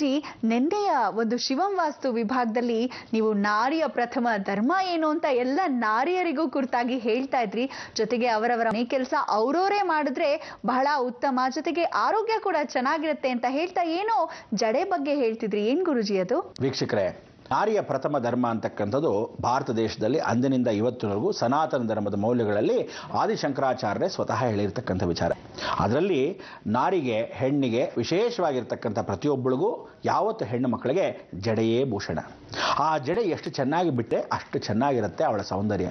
ಗುರುಜಿ, ನಿನ್ನೆಯ ಒಂದು ಶಿವಂ ವಾಸ್ತು ವಿಭಾಗದಲ್ಲಿ ನೀವು ನಾರಿಯ ಪ್ರಥಮ ಧರ್ಮ ಏನು ಅಂತ ಎಲ್ಲ ನಾರಿಯರಿಗೂ ಕುರಿತಾಗಿ ಹೇಳ್ತಾ ಇದ್ರಿ. ಜೊತೆಗೆ ಅವರವರ ಮನೆ ಕೆಲಸ ಅವರವರೇ ಮಾಡಿದ್ರೆ ಬಹಳ ಉತ್ತಮ, ಜೊತೆಗೆ ಆರೋಗ್ಯ ಕೂಡ ಚೆನ್ನಾಗಿರುತ್ತೆ ಅಂತ ಹೇಳ್ತಾ ಏನೋ ಜಡೆ ಬಗ್ಗೆ ಹೇಳ್ತಿದ್ರಿ. ಏನ್ ಗುರುಜಿ ಅದು? ವೀಕ್ಷಕರೇ, ನಾರಿಯ ಪ್ರಥಮ ಧರ್ಮ ಅಂತಕ್ಕಂಥದ್ದು ಭಾರತ ದೇಶದಲ್ಲಿ ಅಂದಿನಿಂದ ಇವತ್ತಿನವರೆಗೂ ಸನಾತನ ಧರ್ಮದ ಮೌಲ್ಯಗಳಲ್ಲಿ ಆದಿಶಂಕರಾಚಾರ್ಯರೇ ಸ್ವತಃ ಹೇಳಿರ್ತಕ್ಕಂಥ ವಿಚಾರ. ಅದರಲ್ಲಿ ನಾರಿಗೆ, ಹೆಣ್ಣಿಗೆ ವಿಶೇಷವಾಗಿರ್ತಕ್ಕಂಥ ಪ್ರತಿಯೊಬ್ಬಳಿಗೂ ಯಾವತ್ತು ಹೆಣ್ಣು ಮಕ್ಕಳಿಗೆ ಜಡೆಯೇ ಭೂಷಣ. ಆ ಜಡೆ ಎಷ್ಟು ಚೆನ್ನಾಗಿ ಬಿಟ್ಟರೆ ಅಷ್ಟು ಚೆನ್ನಾಗಿರುತ್ತೆ ಅವಳ ಸೌಂದರ್ಯ.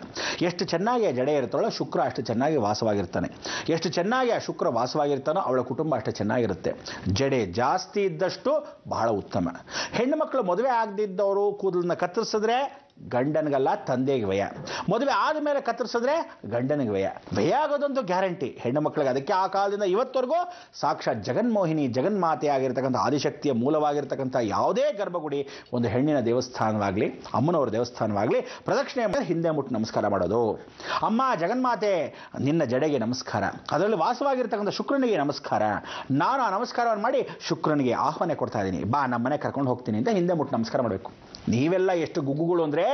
ಎಷ್ಟು ಚೆನ್ನಾಗಿ ಆ ಜಡೆ ಇರುತ್ತಾಳೋ ಶುಕ್ರ ಅಷ್ಟು ಚೆನ್ನಾಗಿ ವಾಸವಾಗಿರ್ತಾನೆ. ಎಷ್ಟು ಚೆನ್ನಾಗಿ ಆ ಶುಕ್ರ ವಾಸವಾಗಿರ್ತಾನೋ ಅವಳ ಕುಟುಂಬ ಅಷ್ಟು ಚೆನ್ನಾಗಿರುತ್ತೆ. ಜಡೆ ಜಾಸ್ತಿ ಇದ್ದಷ್ಟು ಬಹಳ ಉತ್ತಮ. ಹೆಣ್ಣು ಮಕ್ಕಳು ಮದುವೆ ಆಗದಿದ್ದವರು ಕೂದಲನ್ನ ಕತ್ತರಿಸಿದ್ರೆ ಗಂಡನಿಗಲ್ಲ, ತಂದೆಗೆ ವ್ಯಯ. ಮದುವೆ ಆದಮೇಲೆ ಕತ್ತರಿಸಿದ್ರೆ ಗಂಡನಿಗೆ ವ್ಯಯ. ವ್ಯಯ ಆಗೋದಂತೂ ಗ್ಯಾರಂಟಿ ಹೆಣ್ಣು ಮಕ್ಕಳಿಗೆ. ಅದಕ್ಕೆ ಆ ಕಾಲದಿಂದ ಇವತ್ತವರೆಗೂ ಸಾಕ್ಷಾತ್ ಜಗನ್ಮೋಹಿನಿ, ಜಗನ್ಮಾತೆ ಆಗಿರ್ತಕ್ಕಂಥ ಆದಿಶಕ್ತಿಯ ಮೂಲವಾಗಿರ್ತಕ್ಕಂಥ ಯಾವುದೇ ಗರ್ಭಗುಡಿ, ಒಂದು ಹೆಣ್ಣಿನ ದೇವಸ್ಥಾನವಾಗಲಿ, ಅಮ್ಮನವರ ದೇವಸ್ಥಾನವಾಗಲಿ, ಪ್ರದಕ್ಷಿಣೆ ಹಿಂದೆ ಮುಟ್ಟು ನಮಸ್ಕಾರ ಮಾಡೋದು. ಅಮ್ಮ ಜಗನ್ಮಾತೆ, ನಿನ್ನ ಜಡೆಗೆ ನಮಸ್ಕಾರ, ಅದರಲ್ಲಿ ವಾಸವಾಗಿರ್ತಕ್ಕಂಥ ಶುಕ್ರನಿಗೆ ನಮಸ್ಕಾರ. ನಾನು ಆ ನಮಸ್ಕಾರವನ್ನು ಮಾಡಿ ಶುಕ್ರನಿಗೆ ಆಹ್ವಾನ ಕೊಡ್ತಾ ಇದ್ದೀನಿ, ಬಾ ನಮ್ಮ ಮನೆ ಕರ್ಕೊಂಡು ಹೋಗ್ತೀನಿ ಅಂತ ಹಿಂದೆ ಮುಟ್ಟು ನಮಸ್ಕಾರ ಮಾಡಬೇಕು. ನೀವೆಲ್ಲ ಎಷ್ಟು ಗುಗ್ಗುಗಳು ಅಂದರೆ,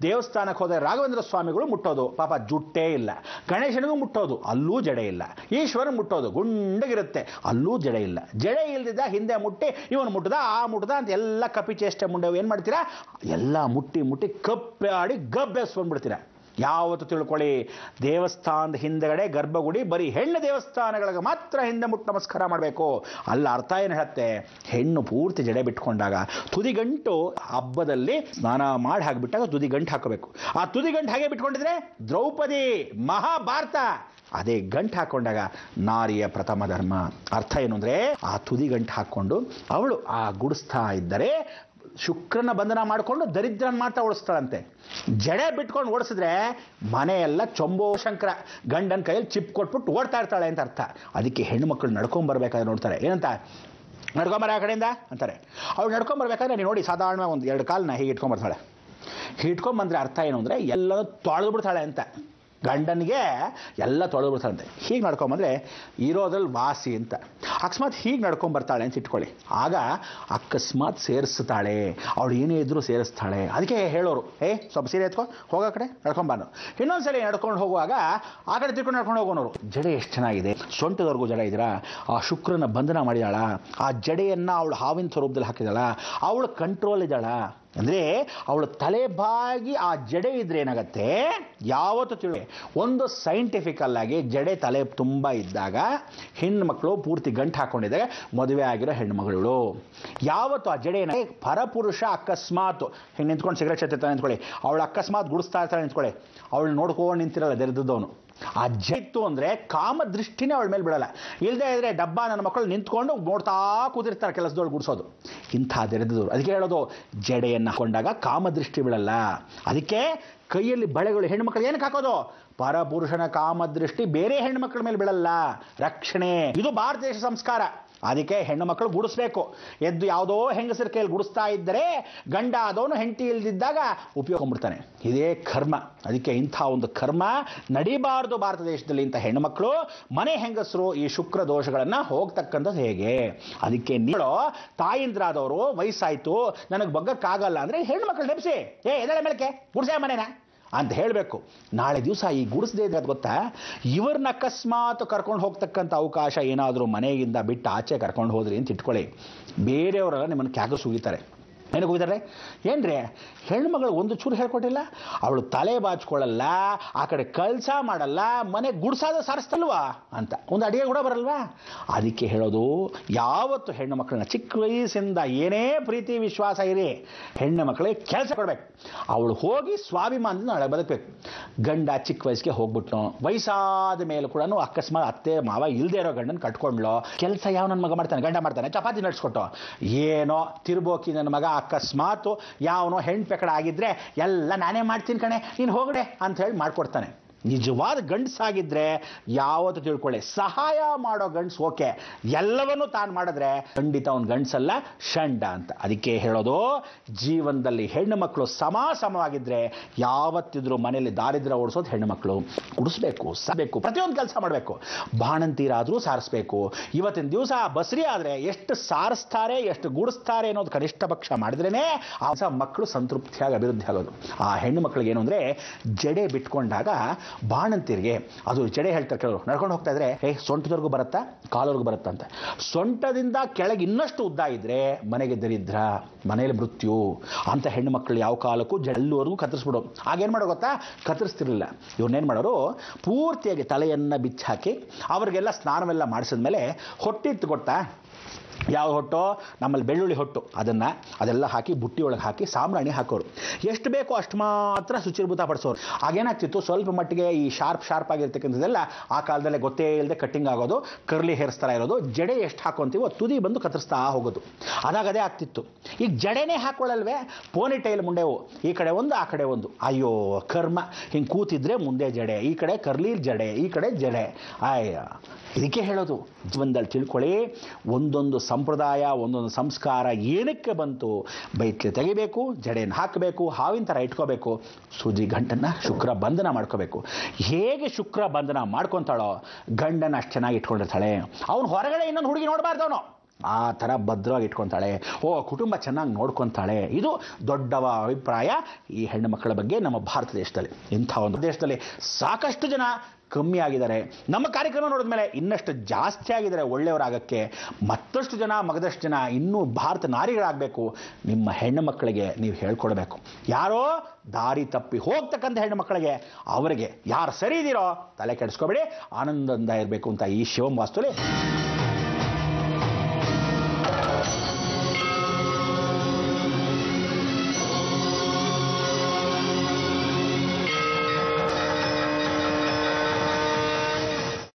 ದೇವಸ್ಥಾನಕ್ಕೆ ಹೋದರೆ ರಾಘವೇಂದ್ರ ಸ್ವಾಮಿಗಳು ಮುಟ್ಟೋದು ಪಾಪ ಜುಟ್ಟೇ ಇಲ್ಲ, ಗಣೇಶನಿಗೂ ಮುಟ್ಟೋದು ಅಲ್ಲೂ ಜಡೆ ಇಲ್ಲ, ಈಶ್ವರನ್ ಮುಟ್ಟೋದು ಗುಂಡಗಿರುತ್ತೆ ಅಲ್ಲೂ ಜಡೆ ಇಲ್ಲ. ಜಡೆ ಇಲ್ದಿದ್ದ ಹಿಂದೆ ಮುಟ್ಟಿ ಇವನು ಮುಟ್ಟದ ಆ ಮುಟ್ಟದ ಅಂತ ಎಲ್ಲ ಕಪಿ ಚೇಷ್ಟೆ ಮುಂಡೆ ಏನು ಮಾಡ್ತೀರಾ, ಎಲ್ಲ ಮುಟ್ಟಿ ಮುಟ್ಟಿ ಕಪ್ಪೆ ಆಡಿ ಗಬ್ಬೆಸ್ಕೊಂಡ್ಬಿಡ್ತೀರಾ. ಯಾವತ್ತು ತಿಳ್ಕೊಳ್ಳಿ, ದೇವಸ್ಥಾನದ ಹಿಂದೆಗಡೆ ಗರ್ಭಗುಡಿ ಬರೀ ಹೆಣ್ಣು ದೇವಸ್ಥಾನಗಳಿಗೆ ಮಾತ್ರ ಹಿಂದೆ ಮುಟ್ಟು ನಮಸ್ಕಾರ ಮಾಡಬೇಕು. ಅಲ್ಲ ಅರ್ಥ ಏನು ಹೇಳುತ್ತೆ, ಹೆಣ್ಣು ಪೂರ್ತಿ ಜಡೆ ಬಿಟ್ಕೊಂಡಾಗ ತುದಿಗಂಟು ಹಬ್ಬದಲ್ಲಿ ಸ್ನಾನ ಮಾಡಿ ಹಾಕಿಬಿಟ್ಟಾಗ ತುದಿಗಂಟು ಹಾಕಬೇಕು. ಆ ತುದಿಗಂಟು ಹಾಗೆ ಬಿಟ್ಕೊಂಡಿದ್ರೆ ದ್ರೌಪದಿ ಮಹಾಭಾರತ. ಅದೇ ಗಂಟು ಹಾಕೊಂಡಾಗ ನಾರಿಯ ಪ್ರಥಮ ಧರ್ಮ. ಅರ್ಥ ಏನು ಅಂದರೆ, ಆ ತುದಿಗಂಟು ಹಾಕ್ಕೊಂಡು ಅವಳು ಆ ಗುಡಿಸ್ತಾ ಇದ್ದರೆ ಶುಕ್ರನ ಬಂಧನ ಮಾಡಿಕೊಂಡು ದರಿದ್ರನ ಮಾತ್ರ ಓಡಿಸ್ತಾಳಂತೆ. ಜಡೆ ಬಿಟ್ಕೊಂಡು ಓಡಿಸಿದ್ರೆ ಮನೆಯೆಲ್ಲ ಚೊಂಬೋ ಶಂಕರ, ಗಂಡನ ಕೈಯಲ್ಲಿ ಚಿಪ್ ಕೊಟ್ಬಿಟ್ಟು ಓಡ್ತಾ ಇರ್ತಾಳೆ ಅಂತ ಅರ್ಥ. ಅದಕ್ಕೆ ಹೆಣ್ಣು ಮಕ್ಕಳು ನಡ್ಕೊಂಬರ್ಬೇಕಾದ್ರೆ ನೋಡ್ತಾರೆ, ಏನಂತ ನಡ್ಕೊಂಬರ ಆ ಕಡೆಯಿಂದ ಅಂತಾರೆ. ಅವಳು ನಡ್ಕೊಂಬರ್ಬೇಕಾದ್ರೆ ನೀವು ನೋಡಿ, ಸಾಧಾರಣ ಒಂದು 2 ಕಾಲನ್ನ ಹೀಗೆ ಇಟ್ಕೊಂಬರ್ತಾಳೆ. ಇಟ್ಕೊಂಬಂದ್ರೆ ಅರ್ಥ ಏನು ಅಂದರೆ ಎಲ್ಲನೂ ತೊಳೆದು ಬಿಡ್ತಾಳೆ ಅಂತ. ಗಂಡನಿಗೆ ಎಲ್ಲ ತೊಳೆದು ಬಿಡ್ತಾಳಂತೆ. ಹೀಗೆ ನಡ್ಕೊಂಬಂದರೆ ಇರೋದ್ರಲ್ಲಿ ವಾಸಿ ಅಂತ. ಅಕಸ್ಮಾತ್ ಹೀಗೆ ನಡ್ಕೊಂಬರ್ತಾಳೆ ಅಂತ ಇಟ್ಕೊಳ್ಳಿ, ಆಗ ಅಕಸ್ಮಾತ್ ಸೇರಿಸ್ತಾಳೆ, ಅವಳು ಏನೇ ಇದ್ರೂ ಸೇರಿಸ್ತಾಳೆ. ಅದಕ್ಕೆ ಹೇಳೋರು, ಸ್ವಲ್ಪ ಸೀರೆ ಎತ್ಕೊ ಹೋಗೋ ಕಡೆ ನಡ್ಕೊಂಬಾನು. ಇನ್ನೊಂದ್ಸರಿ ನಡ್ಕೊಂಡು ಹೋಗುವಾಗ ಆ ಕಡೆ ತಿರ್ಕೊಂಡು ನಡ್ಕೊಂಡು ಹೋಗೋನವರು. ಜಡೆ ಎಷ್ಟು ಚೆನ್ನಾಗಿದೆ, ಸೊಂಟದವರೆಗೂ ಜಡೆ ಇದ್ದೀರಾ, ಆ ಶುಕ್ರನ ಬಂಧನ ಮಾಡಿದಾಳ, ಆ ಜಡೆಯನ್ನು ಅವಳು ಹಾವಿನ ಸ್ವರೂಪದಲ್ಲಿ ಹಾಕಿದಾಳ, ಅವಳು ಕಂಟ್ರೋಲ್ ಇದ್ದಾಳ. ಅಂದರೆ ಅವಳು ತಲೆ ಬಾಗಿ ಆ ಜಡೆ ಇದ್ರೆ ಏನಾಗತ್ತೆ, ಯಾವತ್ತು ತಿಳಿ ಒಂದು ಸೈಂಟಿಫಿಕಲ್ ಆಗಿ ಜಡೆ ತಲೆ ತುಂಬ ಇದ್ದಾಗ ಹೆಣ್ಣು ಮಕ್ಕಳು ಪೂರ್ತಿ ಗಂಟು ಹಾಕ್ಕೊಂಡಿದ್ದಾಗ ಮದುವೆ ಆಗಿರೋ ಹೆಣ್ಣು ಮಗಳು ಯಾವತ್ತು ಆ ಜಡೆನ ಪರಪುರುಷ ಅಕಸ್ಮಾತ್ ಹಿಂಗೆ ನಿಂತ್ಕೊಂಡು ಸಿಗರೇಟ್ ಸೇರ್ತಾನೆ ನಿಂತ್ಕೊಳ್ಳಿ, ಅವಳು ಅಕಸ್ಮಾತ್ ಗುಡಿಸ್ತಾ ಇರ್ತಾಳೆ ನಿಂತ್ಕೊಳ್ಳಿ, ಅವಳು ನೋಡ್ಕೊಂಡು ನಿಂತಿರಲ್ಲ ದೆರೆದವನು. ಆ ಜೈತು ಅಂದರೆ ಕಾಮದೃಷ್ಟಿನೇ ಅವಳ ಮೇಲೆ ಬಿಡಲ್ಲ. ಇಲ್ಲದೆ ಇದ್ರೆ ಡಬ್ಬ ನನ್ನ ಮಕ್ಕಳು ನಿಂತ್ಕೊಂಡು ನೋಡ್ತಾ ಕೂತಿರ್ತಾರೆ ಕೆಲಸದೊಳಗೆ ಗುಡಿಸೋದು. ಇಂಥ ದೆರೆದವರು. ಅದಕ್ಕೆ ಹೇಳೋದು, ಜಡೆಯನ್ನು ಹಾಕೊಂಡಾಗ ಕಾಮದೃಷ್ಟಿ ಬಿಡಲ್ಲ. ಅದಕ್ಕೆ ಕೈಯಲ್ಲಿ ಬಳೆಗಳು ಹೆಣ್ಣು ಮಕ್ಕಳು ಏನಕ್ಕೆ ಹಾಕೋದು, ಪರಪುರುಷನ ಕಾಮದೃಷ್ಟಿ ಬೇರೆ ಹೆಣ್ಣು ಮಕ್ಕಳ ಮೇಲೆ ಬಿಡಲ್ಲ, ರಕ್ಷಣೆ. ಇದು ಭಾರತ ದೇಶ ಸಂಸ್ಕಾರ. ಅದಕ್ಕೆ ಹೆಣ್ಣು ಮಕ್ಕಳು ಗುಡಿಸ್ಬೇಕು. ಎದ್ದು ಯಾವುದೋ ಹೆಂಗಸರ ಕೈಯಲ್ಲಿ ಗುಡಿಸ್ತಾ ಇದ್ದರೆ ಗಂಡ ಆದವನು ಹೆಂಡತಿ ಇಲ್ದಿದ್ದಾಗ ಉಪಯೋಗಿಸ್ಬಿಡ್ತಾನೆ. ಇದೇ ಕರ್ಮ. ಅದಕ್ಕೆ ಇಂಥ ಒಂದು ಕರ್ಮ ನಡಿಬಾರ್ದು ಭಾರತ ದೇಶದಲ್ಲಿ. ಇಂಥ ಹೆಣ್ಣು ಮಕ್ಕಳು ಮನೆ ಹೆಂಗಸರು ಈ ಶುಕ್ರ ದೋಷಗಳನ್ನು ಹೋಗ್ತಕ್ಕಂಥದ್ದು ಹೇಗೆ. ಅದಕ್ಕೆ ನೀವು ತಾಯಿಂದ್ರಾದವರು ವಯಸ್ಸಾಯಿತು ನನಗೆ ಬಗ್ಗಕ್ಕಾಗಲ್ಲ ಅಂದರೆ ಹೆಣ್ಣು ಮಕ್ಕಳು ನೆಪ್ಸಿ, ಎದಳೆ ಮೇಲಕ್ಕೆ ಗುಡಿಸೇ ಮನೇನ ಅಂತ ಹೇಳಬೇಕು. ನಾಳೆ ದಿವಸ ಈ ಗುಡಿಸದೇ ಇದ್ರೆ ಗೊತ್ತಾ, ಇವ್ರನ್ನ ಅಕಸ್ಮಾತ್ ಕರ್ಕೊಂಡು ಹೋಗ್ತಕ್ಕಂಥ ಅವಕಾಶ ಏನಾದರೂ ಮನೆಯಿಂದ ಬಿಟ್ಟು ಆಚೆ ಕರ್ಕೊಂಡು ಹೋದ್ರಿ ಅಂತ ಇಟ್ಕೊಳ್ಳಿ, ಬೇರೆಯವರೆಲ್ಲ ನಿಮ್ಮನ್ನು ಕ್ಯಾಗ ಸುಗಿತಾರೆ. ಏನಕ್ಕೆ ಹೋಗಿದ್ದಾರೆ, ಏನ್ರಿ ಹೆಣ್ಮಗಳು ಒಂದು ಚೂರು ಹೇಳ್ಕೊಟ್ಟಿಲ್ಲ, ಅವಳು ತಲೆ ಬಾಚ್ಕೊಳ್ಳಲ್ಲ, ಆ ಕಡೆ ಕೆಲಸ ಮಾಡಲ್ಲ, ಮನೆ ಗುಡ್ಸಾದ ಸಾರಿಸ್ತಲ್ವಾ ಅಂತ, ಒಂದು ಅಡಿಗೆ ಕೂಡ ಬರಲ್ವಾ. ಅದಕ್ಕೆ ಹೇಳೋದು, ಯಾವತ್ತು ಹೆಣ್ಣು ಮಕ್ಕಳನ್ನ ಚಿಕ್ಕ ವಯಸ್ಸಿಂದ ಏನೇ ಪ್ರೀತಿ ವಿಶ್ವಾಸ ಇರಿ, ಹೆಣ್ಣು ಮಕ್ಕಳಿಗೆ ಕೆಲಸ ಕೊಡಬೇಕು. ಅವಳು ಹೋಗಿ ಸ್ವಾಭಿಮಾನದಿಂದ ನಾಳೆ ಬದುಕಬೇಕು. ಗಂಡ ಚಿಕ್ಕ ವಯಸ್ಸಿಗೆ ಹೋಗ್ಬಿಟ್ನು, ವಯಸ್ಸಾದ ಮೇಲೆ ಕೂಡ ಅಕಸ್ಮಾತ್ ಅತ್ತೆ ಮಾವ ಇಲ್ಲದೆ ಇರೋ ಗಂಡನ ಕಟ್ಕೊಂಡ್ಲು, ಕೆಲಸ ಯಾವ ನನ್ನ ಮಗ ಮಾಡ್ತಾನೆ, ಗಂಡ ಮಾಡ್ತಾನೆ, ಚಪಾತಿ ನಡ್ಸ್ಕೊಟ್ಟು, ಏನೋ ತಿರ್ಬೋಕಿ ನನ್ನ ಮಗ ಅಕಸ್ಮಾತ್ ಯಾವನೋ ಹೆಣ್ಣು ಪೆಕಡ ಆಗಿದ್ರೆ ಎಲ್ಲ ನಾನೇ ಮಾಡ್ತೀನಿ ಕಣೆ ನೀನು ಹೋಗಡೆ ಅಂತ ಹೇಳಿ ಮಾಡ್ಕೊಡ್ತಾನೆ. ನಿಜವಾದ ಗಂಡಸಾಗಿದ್ರೆ ಯಾವತ್ತು ತಿಳ್ಕೊಳ್ಳಿ, ಸಹಾಯ ಮಾಡೋ ಗಂಡಸು ಓಕೆ, ಎಲ್ಲವನ್ನೂ ತಾನು ಮಾಡಿದ್ರೆ ಖಂಡಿತ ಅವ್ನು ಗಂಡಸಲ್ಲ, ಷಂಡ ಅಂತ. ಅದಕ್ಕೆ ಹೇಳೋದು, ಜೀವನದಲ್ಲಿ ಹೆಣ್ಣು ಮಕ್ಕಳು ಸಮವಾಗಿದ್ರೆ ಯಾವತ್ತಿದ್ರು ಮನೆಯಲ್ಲಿ ದಾರಿದ್ರ್ಯ ಓಡಿಸೋದು ಹೆಣ್ಣು ಮಕ್ಕಳು. ಕುಡಿಸ್ಬೇಕು, ಸಬೇಕು, ಪ್ರತಿಯೊಂದು ಕೆಲಸ ಮಾಡಬೇಕು. ಬಾಣಂತೀರಾದರೂ ಸಾರಿಸ್ಬೇಕು. ಇವತ್ತಿನ ದಿವಸ ಬಸ್ರಿ ಆದರೆ ಎಷ್ಟು ಸಾರಿಸ್ತಾರೆ, ಎಷ್ಟು ಗೂಡಿಸ್ತಾರೆ ಅನ್ನೋದು ಕನಿಷ್ಠ ಪಕ್ಷ ಮಾಡಿದ್ರೇ ಆ ಮಕ್ಕಳು ಸಂತೃಪ್ತಿಯಾಗಿ ಅಭಿವೃದ್ಧಿ ಆಗೋದು. ಆ ಹೆಣ್ಣು ಮಕ್ಕಳಿಗೆ ಏನು ಅಂದರೆ, ಜಡೆ ಬಿಟ್ಕೊಂಡಾಗ ಬಾಣಂತಿರಿಗೆ ಅದು ಜಡೆ ಹೇಳ್ತಾರೆ ಕೆಲವರು, ನಡ್ಕೊಂಡು ಹೋಗ್ತಾ ಇದ್ರೆ ಸೊಂಟದವರೆಗೂ ಬರುತ್ತಾ, ಕಾಲವರೆಗೂ ಬರುತ್ತಾ ಅಂತ. ಸೊಂಟದಿಂದ ಕೆಳಗೆ ಇನ್ನಷ್ಟು ಉದ್ದ ಇದ್ರೆ ಮನೆಗೆ ದರಿದ್ರ, ಮನೆಯಲ್ಲಿ ಮೃತ್ಯು ಅಂತ ಹೆಣ್ಣು ಮಕ್ಕಳು ಯಾವ ಕಾಲಕ್ಕೂ ಜಡೆಲ್ಲವರೆಗೂ ಕತ್ತರಿಸ್ಬಿಡೋ. ಆಗೇನು ಮಾಡೋ ಗೊತ್ತಾ, ಕತ್ತರಿಸ್ತಿರ್ಲಿಲ್ಲ. ಇವ್ರನ್ನೇನು ಮಾಡೋರು, ಪೂರ್ತಿಯಾಗಿ ತಲೆಯನ್ನು ಬಿಚ್ಚಿ ಹಾಕಿ ಅವ್ರಿಗೆಲ್ಲ ಸ್ನಾನವೆಲ್ಲ ಮಾಡಿಸಿದ್ಮೇಲೆ ಹೊಟ್ಟಿತ್ತು ಗೊತ್ತಾ, ಯಾವ ಹೊಟ್ಟು, ನಮ್ಮಲ್ಲಿ ಬೆಳ್ಳುಳ್ಳಿ ಹೊಟ್ಟು, ಅದೆಲ್ಲ ಹಾಕಿ ಬುಟ್ಟಿ ಒಳಗೆ ಹಾಕಿ ಸಾಂಬ್ರಾಣಿ ಹಾಕೋರು. ಎಷ್ಟು ಬೇಕೋ ಅಷ್ಟು ಮಾತ್ರ ಶುಚಿರ್ಭೂತ ಪಡಿಸೋರು. ಆಗೇನಾಗ್ತಿತ್ತು, ಸ್ವಲ್ಪ ಮಟ್ಟಿಗೆ ಈ ಶಾರ್ಪ್ ಆಗಿರ್ತಕ್ಕಂಥದ್ದೆಲ್ಲ ಆ ಕಾಲದಲ್ಲೇ ಗೊತ್ತೇ ಇಲ್ಲದೆ ಕಟ್ಟಿಂಗ್ ಆಗೋದು, ಕರ್ಲಿ ಹೇರ್ಸ್ ಥರ ಇರೋದು. ಜಡೆ ಎಷ್ಟು ಹಾಕೊಂತೀವೋ ತುದಿ ಬಂದು ಕತ್ತರಿಸ್ತಾ ಹೋಗೋದು. ಅದೇ ಆಗ್ತಿತ್ತು. ಈಗ ಜಡೆನೇ ಹಾಕೊಳ್ಳಲ್ವೇ, ಪೋನಿ ಟೈಲ್ ಮುಂಡೆವು, ಈ ಕಡೆ ಒಂದು ಆ ಕಡೆ ಒಂದು. ಅಯ್ಯೋ ಕರ್ಮ, ಹಿಂಗೆ ಕೂತಿದ್ರೆ ಮುಂದೆ ಜಡೆ, ಈ ಕಡೆ ಕರ್ಲಿ ಜಡೆ, ಈ ಕಡೆ ಜಡೆ. ಇದಕ್ಕೆ ಹೇಳೋದು, ಜೀವನದಲ್ಲಿ ತಿಳ್ಕೊಳ್ಳಿ, ಒಂದೊಂದು ಸಂಪ್ರದಾಯ, ಒಂದೊಂದು ಸಂಸ್ಕಾರ ಏನಕ್ಕೆ ಬಂತು. ಬೈತ್ಲೆ ತೆಗಿಬೇಕು, ಜಡೆಯನ್ನು ಹಾಕಬೇಕು, ಹಾವಿನ ಥರ ಇಟ್ಕೋಬೇಕು, ಸೂಜಿ ಗಂಟನ್ನು ಶುಕ್ರ ಬಂಧನ ಮಾಡ್ಕೋಬೇಕು. ಹೇಗೆ ಶುಕ್ರ ಬಂಧನ ಮಾಡ್ಕೊತಾಳೋ ಗಂಡನ ಅಷ್ಟು ಚೆನ್ನಾಗಿ ಇಟ್ಕೊಂಡಿರ್ತಾಳೆ. ಅವನು ಹೊರಗಡೆ ಇನ್ನೊಂದು ಹುಡುಗಿ ನೋಡಬಾರ್ದು, ಅವನು ಆ ಥರ ಭದ್ರವಾಗಿ ಇಟ್ಕೊತಾಳೆ. ಕುಟುಂಬ ಚೆನ್ನಾಗಿ ನೋಡ್ಕೊತಾಳೆ. ಇದು ದೊಡ್ಡವ ಅಭಿಪ್ರಾಯ ಈ ಹೆಣ್ಣು ಮಕ್ಕಳ ಬಗ್ಗೆ ನಮ್ಮ ಭಾರತ ದೇಶದಲ್ಲಿ. ಇಂಥ ಒಂದು ದೇಶದಲ್ಲಿ ಸಾಕಷ್ಟು ಜನ ಕಮ್ಮಿ ಆಗಿದ್ದಾರೆ. ನಮ್ಮ ಕಾರ್ಯಕ್ರಮ ನೋಡಿದ ಮೇಲೆ ಇನ್ನಷ್ಟು ಜಾಸ್ತಿ ಆಗಿದ್ದಾರೆ ಒಳ್ಳೆಯವರಾಗಕ್ಕೆ. ಮತ್ತಷ್ಟು ಜನ, ಮಗದಷ್ಟು ಜನ ಇನ್ನೂ ಭಾರತ ನಾರಿಗಳಾಗಬೇಕು. ನಿಮ್ಮ ಹೆಣ್ಣು ಮಕ್ಕಳಿಗೆ ನೀವು ಹೇಳ್ಕೊಡ್ಬೇಕು. ಯಾರೋ ದಾರಿ ತಪ್ಪಿ ಹೋಗ್ತಕ್ಕಂಥ ಹೆಣ್ಣು ಮಕ್ಕಳಿಗೆ, ಅವರಿಗೆ ಯಾರು ಸರಿ ಇದೀರೋ ತಲೆ ಕೆಡಿಸ್ಕೋಬೇಡಿ, ಆನಂದದಿಂದ ಇರಬೇಕು ಅಂತ ಈ ಶಿವಂ ವಾಸ್ತುಲಿ